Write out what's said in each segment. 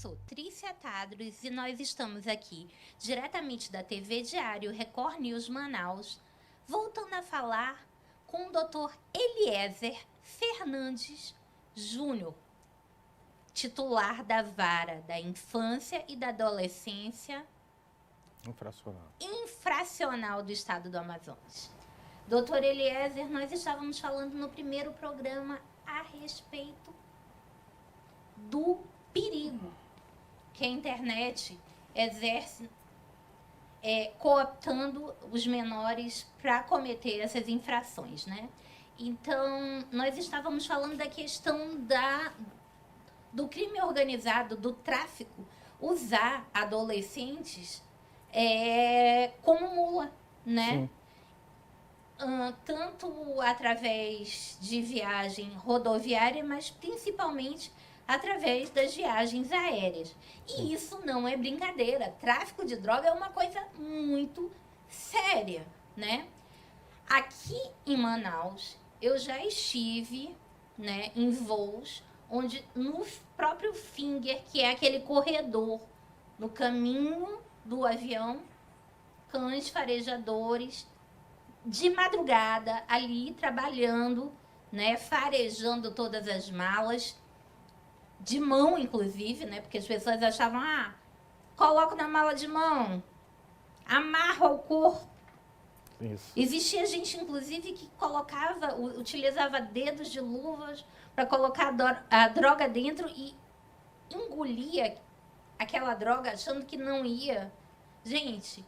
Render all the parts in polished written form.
sou Trícia Tadros e nós estamos aqui, diretamente da TV Diário Record News Manaus, voltando a falar com o Dr. Eliezer Fernandes Júnior, titular da Vara da Infância e da Adolescência Infracional do Estado do Amazonas. Dr. Eliezer, nós estávamos falando no primeiro programa a respeito do perigo que a internet exerce cooptando os menores para cometer essas infrações, né? Então, nós estávamos falando da questão do crime organizado, do tráfico, usar adolescentes como mula, né? Sim. Tanto através de viagem rodoviária, mas principalmente através das viagens aéreas. E isso não é brincadeira. Tráfico de droga é uma coisa muito séria, né? Aqui em Manaus, eu já estive, né, em voos onde no próprio finger, que é aquele corredor no caminho do avião, cães farejadores de madrugada ali trabalhando, né, farejando todas as malas, de mão inclusive, né, porque as pessoas achavam, coloco na mala de mão, amarro ao corpo. Isso. Existia gente inclusive que utilizava dedos de luvas para colocar a droga dentro e engolia aquela droga achando que não ia. Gente,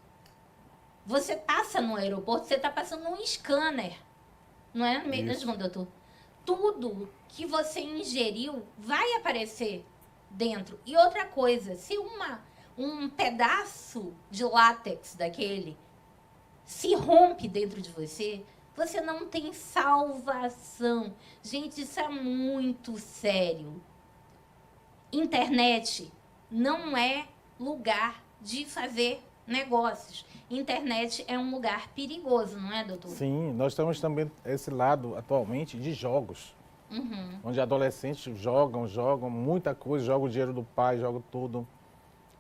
você passa no aeroporto, você está passando um scanner, não é mesmo, doutor? Tudo que você ingeriu vai aparecer dentro. E outra coisa, se um pedaço de látex daquele se rompe dentro de você, você não tem salvação. Gente, isso é muito sério. Internet não é lugar de fazer negócios. Internet é um lugar perigoso, não é, doutor? Sim, nós temos também esse lado atualmente de jogos, onde adolescentes jogam muita coisa, jogam o dinheiro do pai, jogam tudo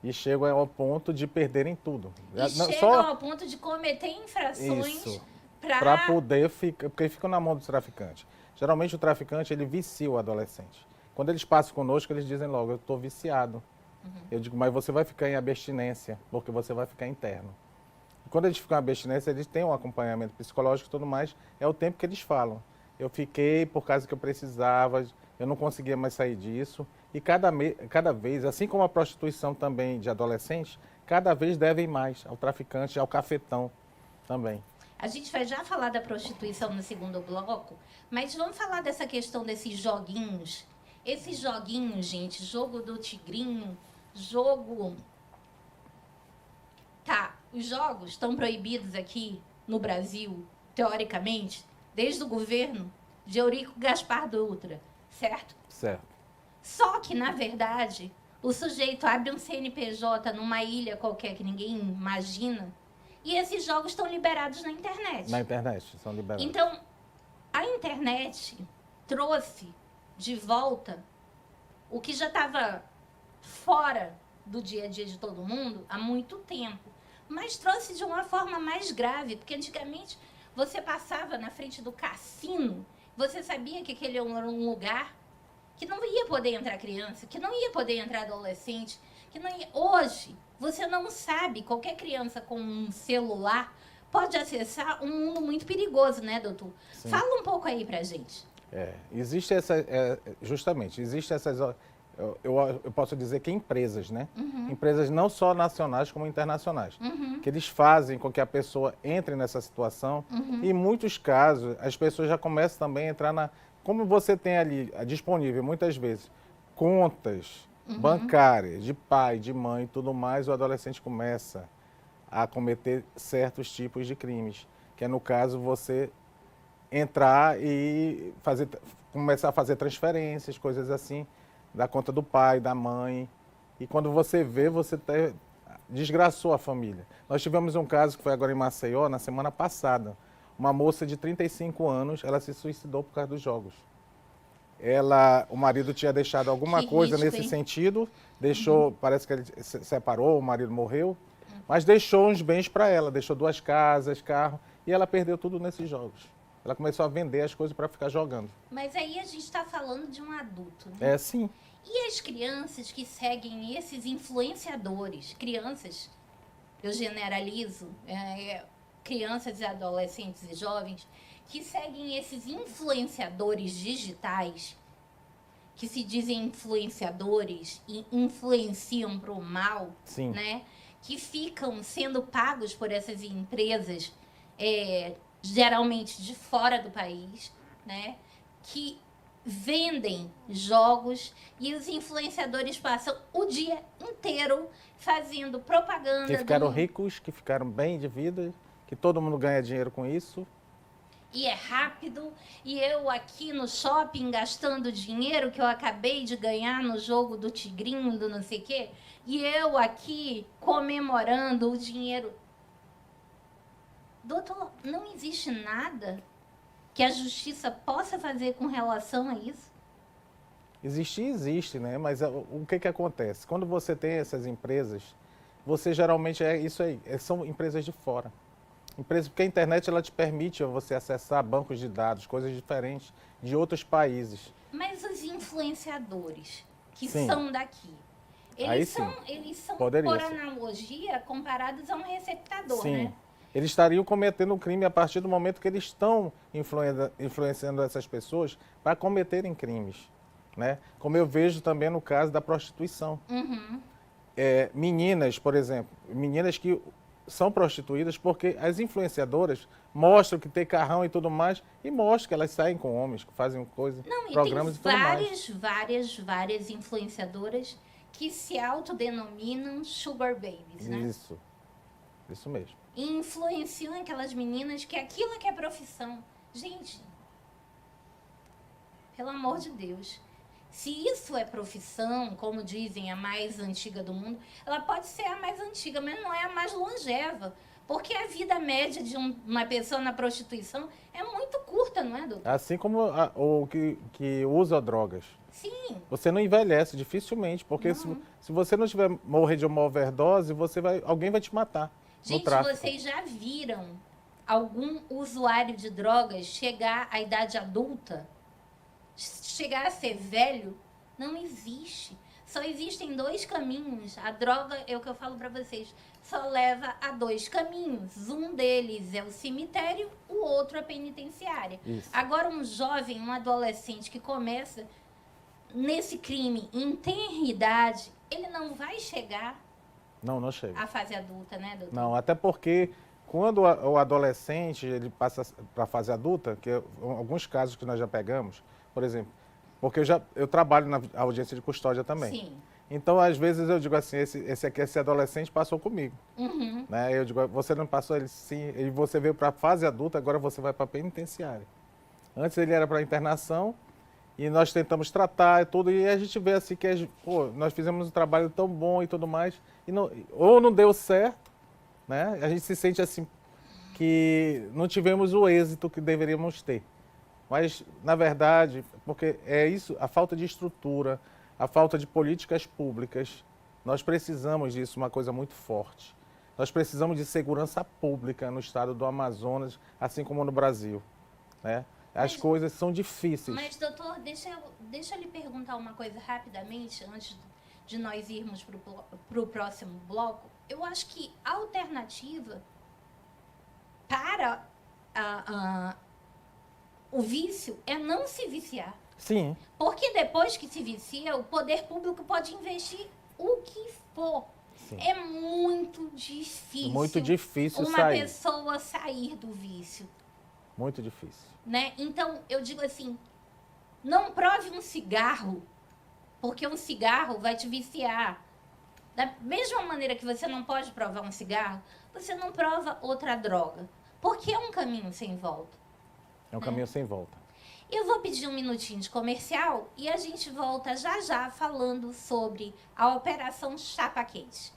e chegam ao ponto de perderem tudo. E chegam ao ponto de cometer infrações para poder ficar, porque ficam na mão do traficante. Geralmente o traficante ele vicia o adolescente. Quando eles passam conosco, eles dizem logo, eu estou viciado. Eu digo, mas você vai ficar em abstinência, porque você vai ficar interno. E quando eles ficam em abstinência, eles têm um acompanhamento psicológico e tudo mais, é o tempo que eles falam. Eu fiquei por causa que eu precisava, eu não conseguia mais sair disso. E cada vez, assim como a prostituição também de adolescentes, cada vez devem mais ao traficante, ao cafetão também. A gente vai já falar da prostituição no segundo bloco, mas vamos falar dessa questão desses joguinhos. Esses joguinhos, gente, jogo do tigrinho, jogo... Tá, os jogos estão proibidos aqui no Brasil, teoricamente, desde o governo de Eurico Gaspar Dutra, certo? Certo. Só que, na verdade, o sujeito abre um CNPJ numa ilha qualquer que ninguém imagina e esses jogos estão liberados na internet. Na internet, são liberados. Então, a internet trouxe de volta o que já estava fora do dia a dia de todo mundo há muito tempo, mas trouxe de uma forma mais grave, porque antigamente você passava na frente do cassino, você sabia que aquele era um lugar que não ia poder entrar criança, que não ia poder entrar adolescente, que não ia... Hoje, você não sabe, qualquer criança com um celular pode acessar um mundo muito perigoso, né, doutor? Sim. Fala um pouco aí pra gente. Existe essas, eu posso dizer que empresas, né? Empresas não só nacionais como internacionais, que eles fazem com que a pessoa entre nessa situação e em muitos casos as pessoas já começam também a entrar como você tem ali disponível muitas vezes contas bancárias de pai, de mãe e tudo mais, o adolescente começa a cometer certos tipos de crimes, que é no caso você entrar e começar a fazer transferências, coisas assim, da conta do pai, da mãe. E quando você vê, você desgraçou a família. Nós tivemos um caso que foi agora em Maceió, na semana passada. Uma moça de 35 anos, ela se suicidou por causa dos jogos. o marido tinha deixado alguma Que coisa risco, nesse hein? sentido, deixou, parece que ele se separou, o marido morreu, mas deixou uns bens para ela, deixou 2 casas, carro, e ela perdeu tudo nesses jogos. Ela começou a vender as coisas para ficar jogando. Mas aí a gente está falando de um adulto, né? É, sim. E as crianças que seguem esses influenciadores, crianças, eu generalizo, crianças e adolescentes e jovens, que seguem esses influenciadores digitais, que se dizem influenciadores e influenciam para o mal, Sim. né? Que ficam sendo pagos por essas empresas, geralmente de fora do país, né? Que vendem jogos e os influenciadores passam o dia inteiro fazendo propaganda. Que ficaram ricos, que ficaram bem de vida, que todo mundo ganha dinheiro com isso. E é rápido, e eu aqui no shopping gastando dinheiro que eu acabei de ganhar no jogo do tigrinho, do não sei o quê, e eu aqui comemorando o dinheiro. Doutor, não existe nada que a justiça possa fazer com relação a isso? Existe, né? Mas o que acontece? Quando você tem essas empresas, você geralmente isso aí, são empresas de fora. Porque a internet ela te permite você acessar bancos de dados, coisas diferentes de outros países. Mas os influenciadores que Sim. são daqui, Aí eles sim. são Poderia por ser. analogia, comparados a um receptador, Sim. né? Eles estariam cometendo um crime a partir do momento que eles estão influenciando essas pessoas para cometerem crimes, né? Como eu vejo também no caso da prostituição. Uhum. Meninas, por exemplo, meninas que são prostituídas porque as influenciadoras mostram que tem carrão e tudo mais e mostram que elas saem com homens, que fazem coisas, Não, e programas e tudo mais. várias influenciadoras que se autodenominam sugar babies, né? Isso mesmo. E influenciam aquelas meninas que aquilo é que é profissão. Gente, pelo amor de Deus, se isso é profissão, como dizem, a mais antiga do mundo, ela pode ser a mais antiga, mas não é a mais longeva. Porque a vida média de uma pessoa na prostituição é muito curta, não é, doutor? Assim como o que usa drogas. Sim. Você não envelhece dificilmente, porque se você não tiver morrer de uma overdose, alguém vai te matar. Gente, vocês já viram algum usuário de drogas chegar à idade adulta? Chegar a ser velho? Não existe. Só existem 2 caminhos. A droga, é o que eu falo pra vocês, só leva a 2 caminhos. Um deles é o cemitério, o outro a penitenciária. Isso. Agora, um jovem, um adolescente que começa nesse crime em tenra idade, ele não vai chegar Não chega. à fase adulta, né, doutor? Não, até porque quando o adolescente ele passa para a fase adulta, que alguns casos que nós já pegamos, por exemplo, porque eu trabalho na audiência de custódia também. Sim. Então, às vezes eu digo assim, esse adolescente passou comigo. Uhum. Né? Eu digo, você não passou? Ele sim, e você veio para a fase adulta, agora você vai para a penitenciária. Antes ele era para internação e nós tentamos tratar e tudo, e a gente vê assim que nós fizemos um trabalho tão bom e tudo mais, ou não deu certo, né? A gente se sente assim que não tivemos o êxito que deveríamos ter. Mas, na verdade, porque é isso, a falta de estrutura, a falta de políticas públicas, nós precisamos disso, uma coisa muito forte. Nós precisamos de segurança pública no estado do Amazonas, assim como no Brasil, né? As coisas são difíceis. Mas, doutor, deixa eu lhe perguntar uma coisa rapidamente, antes de nós irmos para o próximo bloco. Eu acho que a alternativa para o vício é não se viciar. Sim. Porque depois que se vicia, o poder público pode investir o que for. Sim. É muito difícil. Muito difícil uma sair. pessoa sair do vício. Muito difícil. Né? Então, eu digo assim, não prove um cigarro, porque um cigarro vai te viciar. Da mesma maneira que você não pode provar um cigarro, você não prova outra droga, porque é um caminho sem volta. É um caminho sem volta. Eu vou pedir um minutinho de comercial e a gente volta já já falando sobre a Operação Chapa Quente.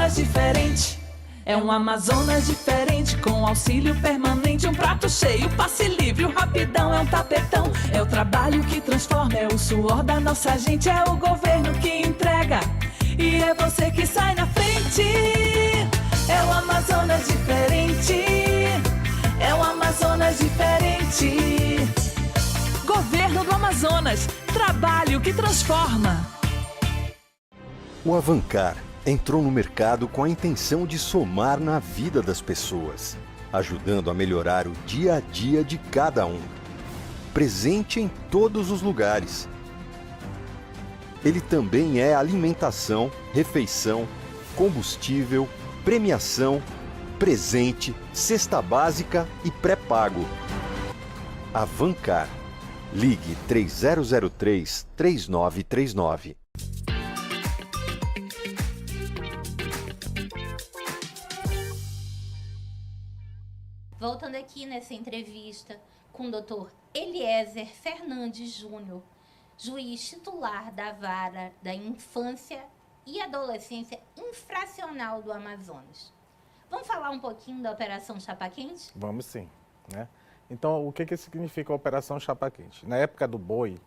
Amazonas diferente. É um Amazonas diferente, com auxílio permanente, um prato cheio, passe livre, o rapidão é um tapetão. É o trabalho que transforma, é o suor da nossa gente, é o governo que entrega e é você que sai na frente. É o Amazonas diferente, é o Amazonas diferente. Governo do Amazonas, trabalho que transforma. O Avancar entrou no mercado com a intenção de somar na vida das pessoas, ajudando a melhorar o dia a dia de cada um. Presente em todos os lugares. Ele também é alimentação, refeição, combustível, premiação, presente, cesta básica e pré-pago. Avancar. Ligue 3003-3939. Voltando aqui nessa entrevista com o Dr. Eliezer Fernandes Júnior, juiz titular da Vara da Infância e Adolescência Infracional do Amazonas. Vamos falar um pouquinho da Operação Chapa Quente? Vamos sim, né? Então, o que significa a Operação Chapa Quente? Na época do boi,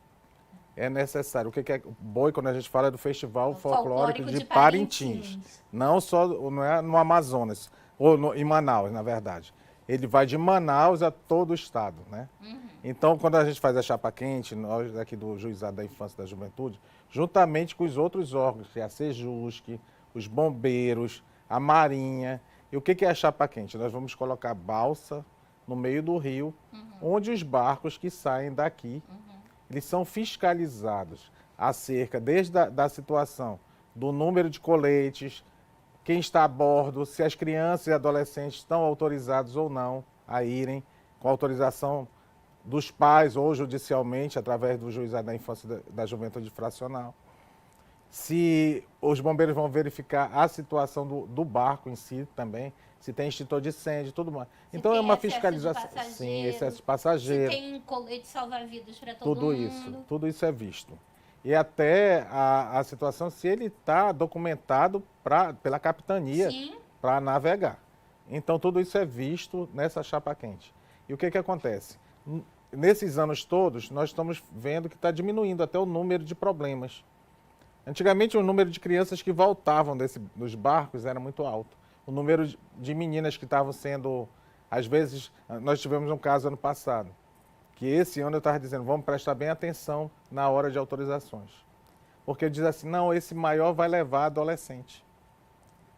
é necessário. O que é o boi, quando a gente fala do Festival Folclórico de Parintins? Não só não é no Amazonas, ou em Manaus, na verdade. Ele vai de Manaus a todo o estado, né? Então, quando a gente faz a Chapa Quente, nós aqui do Juizado da Infância e da Juventude, juntamente com os outros órgãos, que é a Sejusc, os bombeiros, a Marinha. E o que é a Chapa Quente? Nós vamos colocar balsa no meio do rio, onde os barcos que saem daqui, eles são fiscalizados acerca, desde da situação do número de coletes, quem está a bordo, se as crianças e adolescentes estão autorizados ou não a irem, com autorização dos pais ou judicialmente, através do Juizado da Infância e da Juventude Fracional. Se os bombeiros vão verificar a situação do barco em si também, se tem extintor de incêndio, tudo mais. Então é uma fiscalização. Sim, excesso de passageiro. Se tem colete salva-vidas para todo mundo. Tudo isso é visto. E até a situação se ele está documentado pela capitania para navegar. Então tudo isso é visto nessa Chapa Quente. E o que acontece? Nesses anos todos, nós estamos vendo que está diminuindo até o número de problemas. Antigamente, o número de crianças que voltavam dos barcos era muito alto. O número de meninas que estavam sendo... Às vezes, nós tivemos um caso ano passado, que esse ano eu estava dizendo, vamos prestar bem atenção na hora de autorizações. Porque eu dizia assim, não, esse maior vai levar adolescente.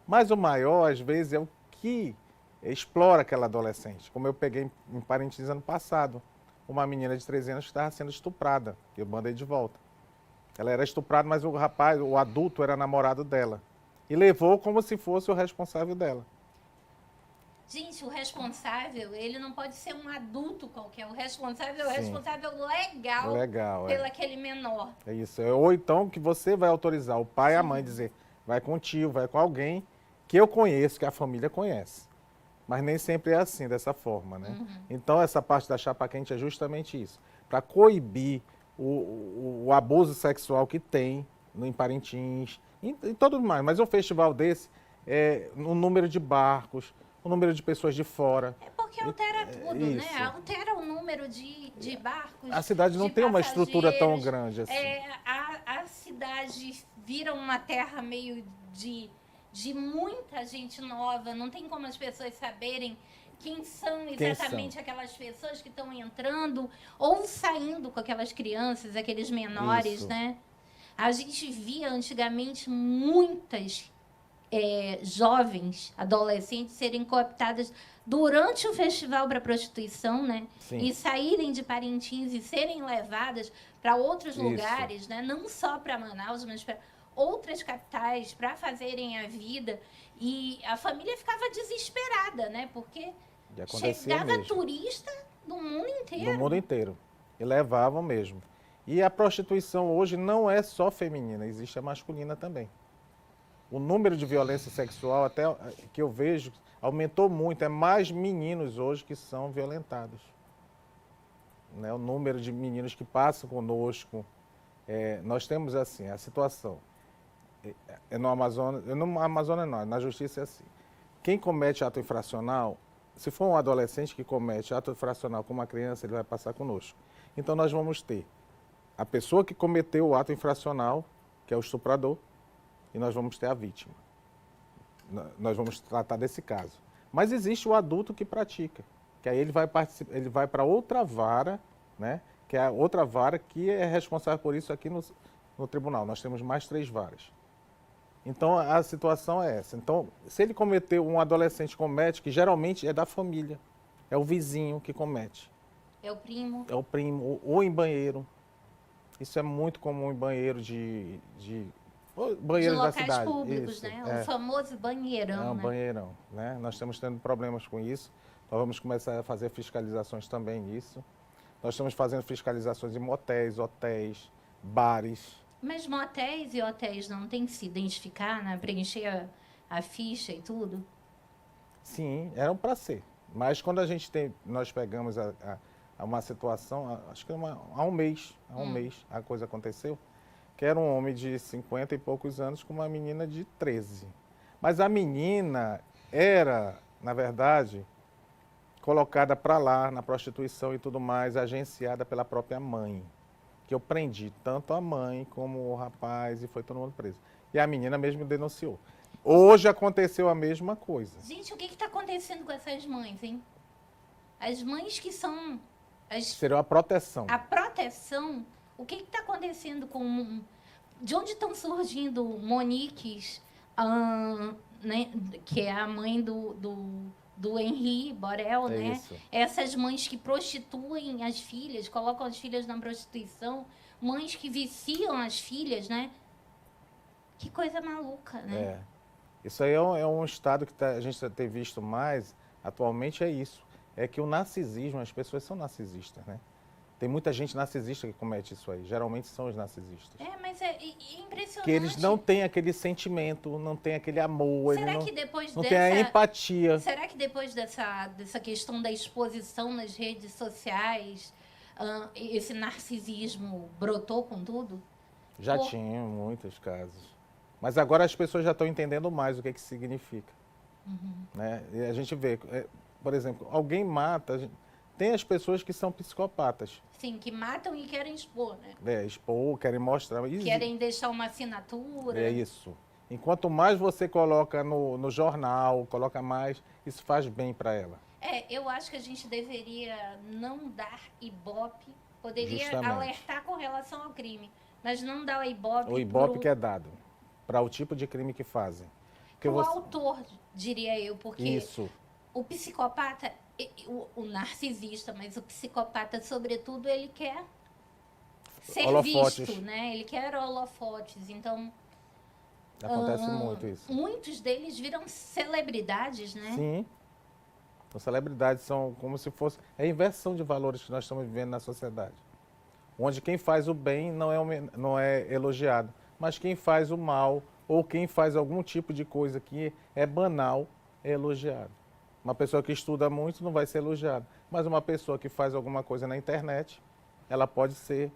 Mas o maior, às vezes, é o que explora aquela adolescente. Como eu peguei em Parintins ano passado, uma menina de 13 anos que estava sendo estuprada, que eu mandei de volta. Ela era estuprada, mas o adulto era namorado dela. E levou como se fosse o responsável dela. Gente, o responsável, ele não pode ser um adulto qualquer. O responsável é o responsável legal pelo aquele menor. É isso. Ou então que você vai autorizar o pai e a mãe dizer, vai com o tio, vai com alguém que eu conheço, que a família conhece. Mas nem sempre é assim, dessa forma, né? Então, essa parte da Chapa Quente é justamente isso. Para coibir o abuso sexual que tem em Parintins e tudo mais. Mas um festival desse, o número de barcos, o número de pessoas de fora. É porque altera tudo, né? Altera o número de barcos. A cidade não tem uma estrutura tão grande assim. A cidade vira uma terra meio de muita gente nova. Não tem como as pessoas saberem quem são exatamente aquelas pessoas que estão entrando ou saindo com aquelas crianças, aqueles menores, né? A gente via antigamente muitas jovens, adolescentes, serem cooptadas durante o festival para prostituição, né? E saírem de Parintins e serem levadas para outros lugares, né? Não só para Manaus, mas para outras capitais, para fazerem a vida. E a família ficava desesperada, né? Porque chegava turista do mundo inteiro. Do mundo inteiro. E levavam mesmo. E a prostituição hoje não é só feminina, existe a masculina também. O número de violência sexual, até que eu vejo, aumentou muito. É mais meninos hoje que são violentados. Né? O número de meninos que passam conosco. Nós temos assim, a situação. no Amazonas, no Amazonas não, na justiça é assim. Quem comete ato infracional, se for um adolescente que comete ato infracional com uma criança, ele vai passar conosco. Então nós vamos ter a pessoa que cometeu o ato infracional, que é o estuprador, e nós vamos ter a vítima. Nós vamos tratar desse caso. Mas existe o adulto que pratica, que aí ele vai para outra vara, né? Que é a outra vara que é responsável por isso aqui no tribunal. Nós temos mais 3 varas. Então a situação é essa. Então, se ele cometeu, um adolescente comete, que geralmente é da família, é o vizinho que comete. É o primo. É o primo, ou em banheiro. Isso é muito comum em banheiro banheiros da cidade. De locais públicos, isso, né? O famoso banheirão, é um né? banheirão, né? Nós estamos tendo problemas com isso. Nós vamos começar a fazer fiscalizações também nisso. Nós estamos fazendo fiscalizações em motéis, hotéis, bares. Mas motéis e hotéis não tem que se identificar, né? Preencher a ficha e tudo? Sim, eram para ser. Mas quando nós pegamos uma situação, acho que há um mês a coisa aconteceu, que era um homem de 50 e poucos anos com uma menina de 13. Mas a menina era, na verdade, colocada para lá, na prostituição e tudo mais, agenciada pela própria mãe. Que eu prendi tanto a mãe como o rapaz e foi todo mundo preso. E a menina mesmo denunciou. Hoje aconteceu a mesma coisa. Gente, o que está acontecendo com essas mães, hein? As mães que são... Seria a proteção. A proteção, o que está acontecendo com... De onde estão surgindo Moniques, né, que é a mãe do Henri Borel, né? Isso. Essas mães que prostituem as filhas, colocam as filhas na prostituição, mães que viciam as filhas, né? Que coisa maluca, né? É. Isso aí é um estado que a gente tem visto mais atualmente, é isso. É que o narcisismo, as pessoas são narcisistas, né? Tem muita gente narcisista que comete isso aí. Geralmente são os narcisistas. Mas é impressionante. Que eles não têm aquele sentimento, não têm aquele amor. Será que depois não tem a empatia. Será que depois dessa questão da exposição nas redes sociais, esse narcisismo brotou com tudo? Já tinha muitos casos. Mas agora as pessoas já estão entendendo mais o que significa. Né? E a gente vê, por exemplo, alguém mata... Tem as pessoas que são psicopatas. Sim, que matam e querem expor, né? Expor, querem mostrar. Querem deixar uma assinatura. É isso. Enquanto mais você coloca no jornal, coloca mais, isso faz bem para ela. Eu acho que a gente deveria não dar ibope, poderia Justamente. alertar com relação ao crime, mas não dar o ibope. O ibope que é dado para o tipo de crime que fazem. O autor, diria eu, porque isso. O psicopata... O narcisista, mas o psicopata, sobretudo, ele quer ser holofotes. visto, né? Ele quer holofotes. Então, acontece muito isso. Muitos deles viram celebridades, né? Sim. As celebridades são como se fosse... É a inversão de valores que nós estamos vivendo na sociedade. Onde quem faz o bem não é elogiado, mas quem faz o mal ou quem faz algum tipo de coisa que é banal é elogiado. Uma pessoa que estuda muito não vai ser elogiada, mas uma pessoa que faz alguma coisa na internet, ela pode ser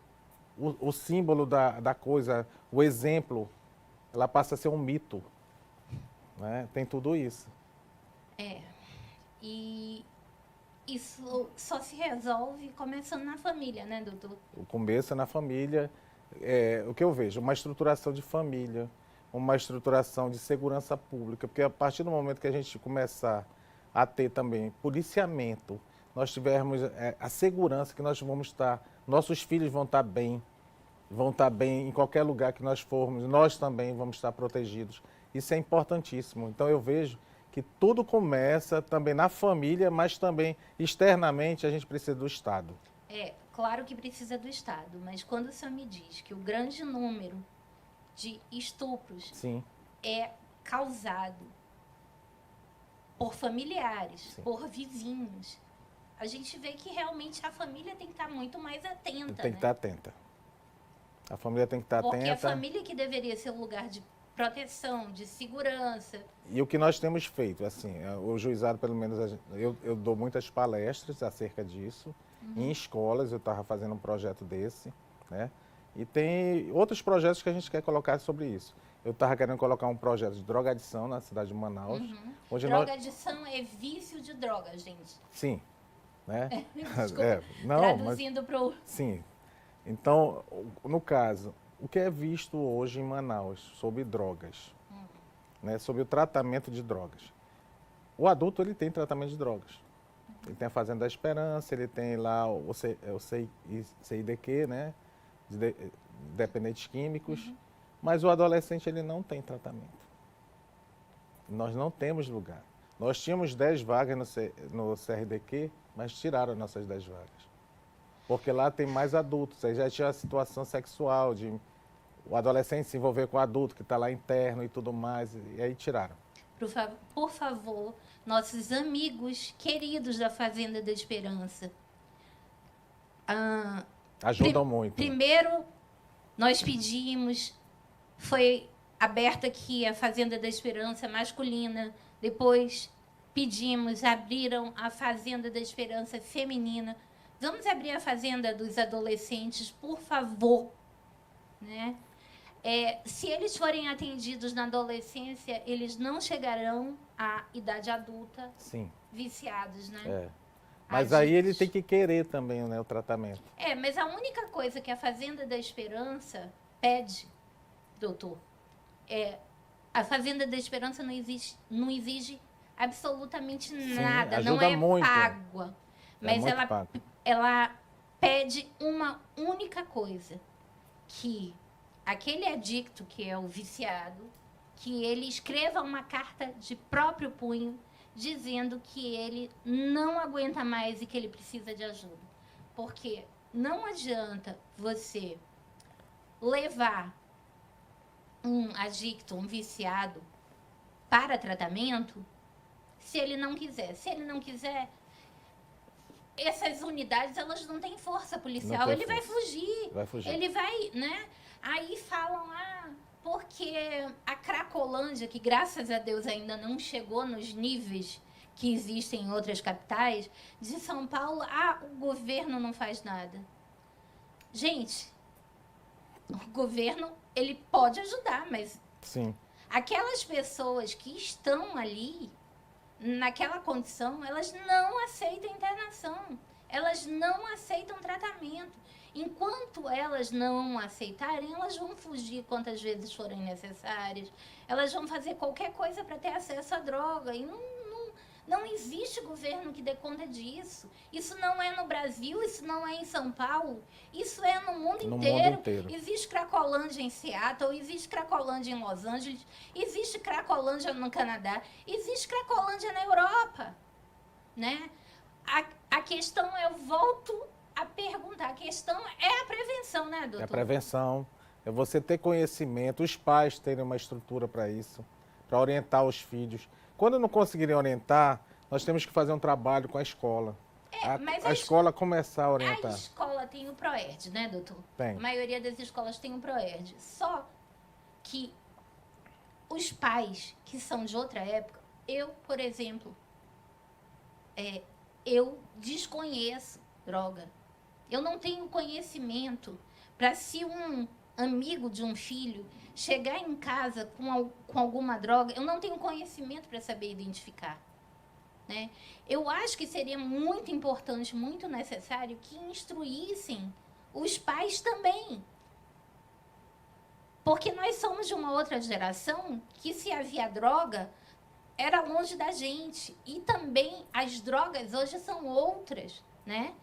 o símbolo da coisa, o exemplo, ela passa a ser um mito. Né? Tem tudo isso. E isso só se resolve começando na família, né, doutor? O começo é na família, o que eu vejo, uma estruturação de família, uma estruturação de segurança pública, porque a partir do momento que a gente começar a ter também policiamento, nós tivermos a segurança que nós vamos estar, nossos filhos vão estar bem em qualquer lugar que nós formos, nós também vamos estar protegidos. Isso é importantíssimo. Então eu vejo que tudo começa também na família, mas também externamente a gente precisa do Estado. Claro que precisa do Estado, mas quando o senhor me diz que o grande número de estupros Sim. é causado por familiares, Sim. por vizinhos, a gente vê que realmente a família tem que estar muito mais atenta. Tem que estar atenta. A família tem que estar atenta. Porque a família que deveria ser um lugar de proteção, de segurança. E o que nós temos feito, assim, o juizado, pelo menos, eu dou muitas palestras acerca disso, em escolas, eu estava fazendo um projeto desse, né? E tem outros projetos que a gente quer colocar sobre isso. eu estava querendo colocar um projeto de drogadição na cidade de Manaus. Onde Drogadição é vício de droga, gente. Sim. Né? Desculpa, não, traduzindo para o... Sim. Então, no caso, o que é visto hoje em Manaus sobre drogas, né? Sobre o tratamento de drogas. O adulto, ele tem tratamento de drogas. Ele tem a Fazenda da Esperança, ele tem lá o CIDQ, né? Dependentes químicos. Mas o adolescente, ele não tem tratamento. Nós não temos lugar. Nós tínhamos 10 vagas no CRDQ, mas tiraram as nossas 10 vagas. Porque lá tem mais adultos. Aí já tinha a situação sexual, de o adolescente se envolver com o adulto que está lá interno e tudo mais, e aí tiraram. Por favor, nossos amigos queridos da Fazenda da Esperança. Ajudam muito. Primeiro, nós pedimos, foi aberta aqui a Fazenda da Esperança masculina, depois pedimos, abriram a Fazenda da Esperança feminina. Vamos abrir a Fazenda dos adolescentes, por favor. Né? Se eles forem atendidos na adolescência, eles não chegarão à idade adulta. Sim. Viciados, né? Mas aí ele tem que querer também, né, o tratamento. Mas a única coisa que a Fazenda da Esperança pede, doutor, a Fazenda da Esperança não exige absolutamente nada, não é muito. pago. Mas ela pede uma única coisa, que aquele adicto, que é o viciado, que ele escreva uma carta de próprio punho, dizendo que ele não aguenta mais e que ele precisa de ajuda. Porque não adianta você levar um adicto, um viciado, para tratamento, se ele não quiser. Se ele não quiser, essas unidades, elas não têm força policial. Ele vai fugir. Ele vai, né? Aí falam, porque a Cracolândia, que graças a Deus ainda não chegou nos níveis que existem em outras capitais, de São Paulo, o governo não faz nada. Gente, o governo, ele pode ajudar, mas sim, aquelas pessoas que estão ali, naquela condição, elas não aceitam internação, elas não aceitam tratamento. Enquanto elas não aceitarem, elas vão fugir quantas vezes forem necessárias, elas vão fazer qualquer coisa para ter acesso à droga, e não existe governo que dê conta disso. Isso não é no Brasil, isso não é em São Paulo, isso é no mundo inteiro. Existe Cracolândia em Seattle, existe Cracolândia em Los Angeles, existe Cracolândia no Canadá, existe Cracolândia na Europa. Né? A questão, eu volto a perguntar, a questão é a prevenção, né, doutor? É a prevenção, é você ter conhecimento, os pais terem uma estrutura para isso, para orientar os filhos. Quando não conseguirem orientar, nós temos que fazer um trabalho com a escola. A escola começar a orientar. A escola tem o PROERD, né, doutor? Tem. A maioria das escolas tem o PROERD. Só que os pais que são de outra época, eu, por exemplo, eu desconheço droga. Eu não tenho conhecimento para, se um amigo de um filho chegar em casa com alguma droga, eu não tenho conhecimento para saber identificar. Né? Eu acho que seria muito importante, muito necessário que instruíssem os pais também. Porque nós somos de uma outra geração que, se havia droga, era longe da gente. E também as drogas hoje são outras, né?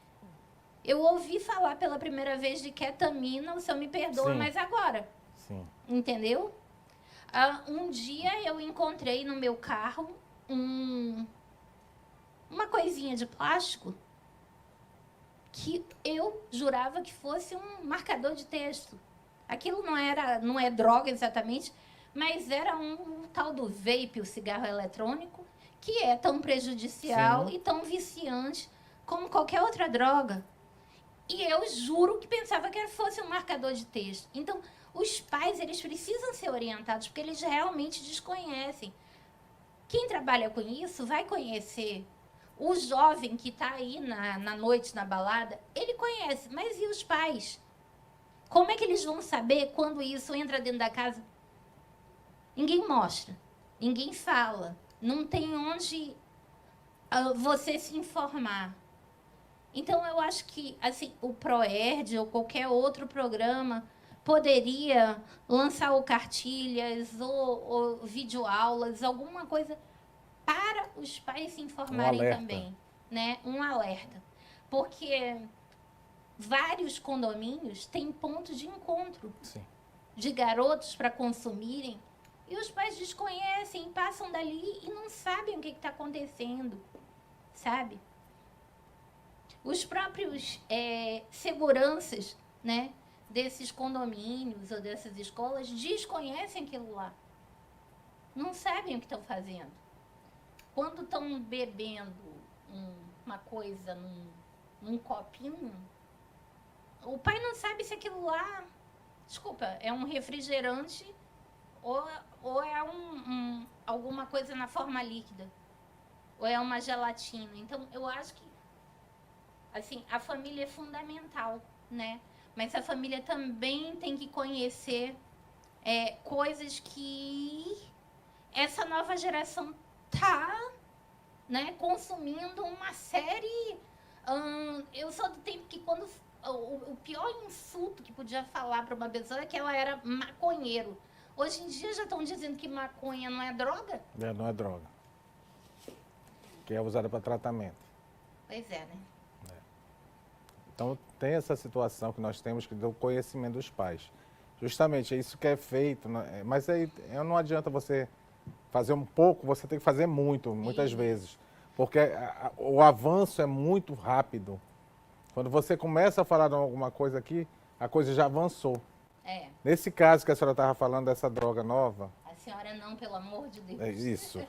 Eu ouvi falar pela primeira vez de ketamina, o senhor me perdoa, Sim. mas agora. Sim. Entendeu? Um dia eu encontrei no meu carro uma coisinha de plástico que eu jurava que fosse um marcador de texto. Aquilo não é droga exatamente, mas era um tal do vape, o cigarro eletrônico, que é tão prejudicial Sim. e tão viciante como qualquer outra droga. E eu juro que pensava que fosse um marcador de texto. Então, os pais, eles precisam ser orientados, porque eles realmente desconhecem. Quem trabalha com isso vai conhecer. O jovem que está aí na noite, na balada, ele conhece. Mas e os pais? Como é que eles vão saber quando isso entra dentro da casa? Ninguém mostra, ninguém fala, não tem onde você se informar. Então, eu acho que assim, o ProERD ou qualquer outro programa poderia lançar ou cartilhas ou videoaulas, alguma coisa para os pais se informarem também, né? Um alerta. Porque vários condomínios têm pontos de encontro de garotos para consumirem e os pais desconhecem, passam dali e não sabem o que está acontecendo, sabe? Os próprios seguranças, né, desses condomínios ou dessas escolas desconhecem aquilo lá. Não sabem o que estão fazendo. Quando estão bebendo uma coisa num copinho, o pai não sabe se aquilo lá, desculpa, é um refrigerante ou é alguma coisa na forma líquida, ou é uma gelatina. Então, eu acho que assim, a família é fundamental, né? Mas a família também tem que conhecer coisas que essa nova geração tá, né, consumindo uma série. Eu sou do tempo que quando o pior insulto que podia falar para uma pessoa é que ela era maconheiro. Hoje em dia já estão dizendo que maconha não é droga? Não é droga. Que é usada para tratamento. Pois é, né? Então, tem essa situação que nós temos que dar o conhecimento dos pais. Justamente, é isso que é feito. Né? Mas aí não adianta você fazer um pouco, você tem que fazer muito, muitas vezes. Porque o avanço é muito rápido. Quando você começa a falar de alguma coisa aqui, a coisa já avançou. Nesse caso que a senhora estava falando dessa droga nova... A senhora não, pelo amor de Deus. É isso.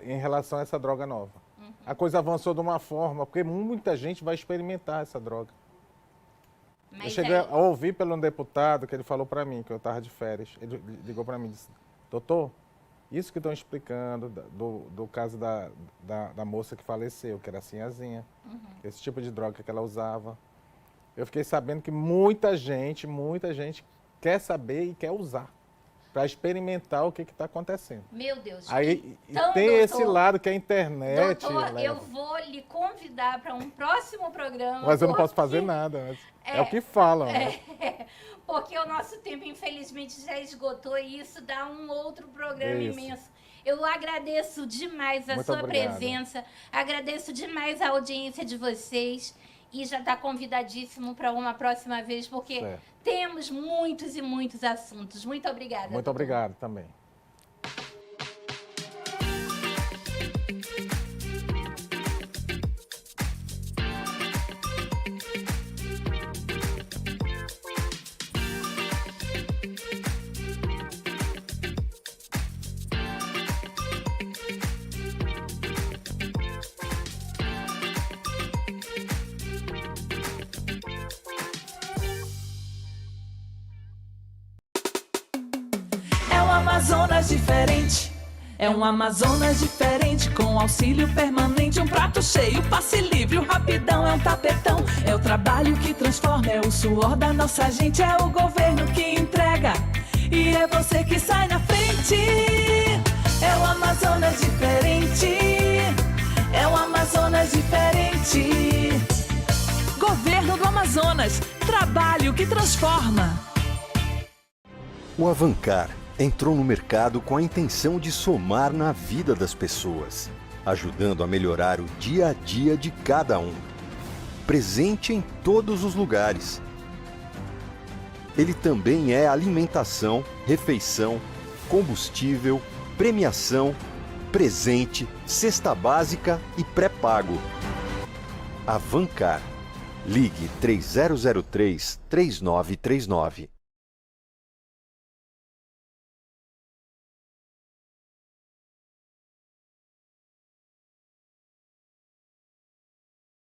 Em relação a essa droga nova. A coisa avançou de uma forma, porque muita gente vai experimentar essa droga. Mas eu cheguei a ouvir pelo um deputado que ele falou para mim, que eu estava de férias. Ele ligou para mim e disse, doutor, isso que estão explicando do caso da moça que faleceu, que era a Sinhazinha, esse tipo de droga que ela usava. Eu fiquei sabendo que muita gente quer saber e quer usar, para experimentar o que está acontecendo. Meu Deus. Aí então, tem doutor, esse lado que a internet... Doutor, eu vou lhe convidar para um próximo programa. Mas eu não posso fazer nada. É o que falam. Né? Porque o nosso tempo, infelizmente, já esgotou e isso dá um outro programa imenso. Eu agradeço demais a sua presença, agradeço demais a audiência de vocês. E já está convidadíssimo para uma próxima vez, porque temos muitos e muitos assuntos. Muito obrigada. Muito obrigado também. Amazonas diferente, é um Amazonas diferente, com auxílio permanente, um prato cheio, passe livre, o rapidão é um tapetão, é o trabalho que transforma, é o suor da nossa gente, é o governo que entrega, e é você que sai na frente, é o Amazonas diferente, é o Amazonas diferente. Governo do Amazonas, trabalho que transforma. O Avancar entrou no mercado com a intenção de somar na vida das pessoas, ajudando a melhorar o dia a dia de cada um. Presente em todos os lugares. Ele também é alimentação, refeição, combustível, premiação, presente, cesta básica e pré-pago. Avancar. Ligue 3003-3939.